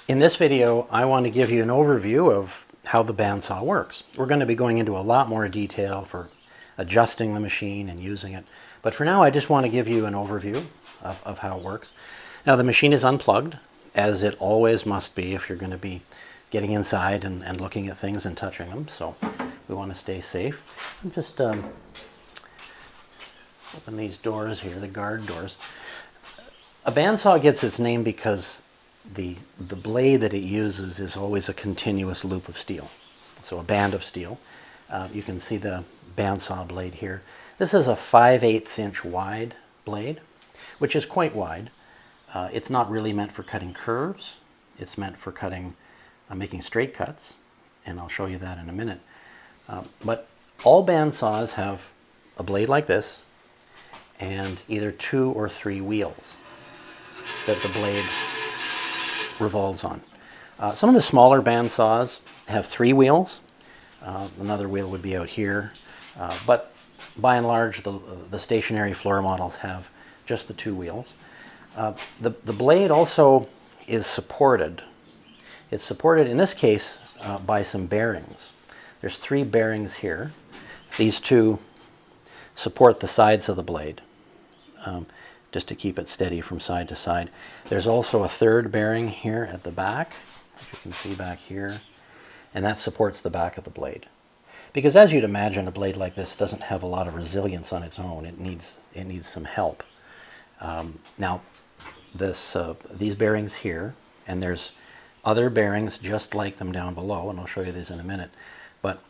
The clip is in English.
In this video, I want to give you an overview of how the bandsaw works. We're going to be going into a lot more detail for adjusting the machine and using it. But for now, I just want to give you an overview of how it works. Now, the machine is unplugged, as it always must be if you're going to be getting inside and looking at things and touching them. So we want to stay safe. And just open these doors here, the guard doors. A bandsaw gets its name because the blade that it uses is always a continuous loop of steel. So a band of steel. You can see the bandsaw blade here. This is a 5/8 inch wide blade, which is quite wide. It's not really meant for cutting curves. It's meant for cutting, making straight cuts, and I'll show you that in a minute. But all bandsaws have a blade like this and either 2 or 3 wheels that the blade revolves on. Some of the smaller bandsaws have 3 wheels. Another wheel would be out here, but by and large the stationary floor models have just the 2 wheels. The blade also is supported. It's supported in this case by some bearings. There's 3 bearings here. These 2 support the sides of the blade, just to keep it steady from side to side. There's also a 3rd bearing here at the back, which you can see back here, and that supports the back of the blade. Because as you'd imagine, a blade like this doesn't have a lot of resilience on its own. It needs some help. Now, these bearings here, and there's other bearings just like them down below, and I'll show you these in a minute, but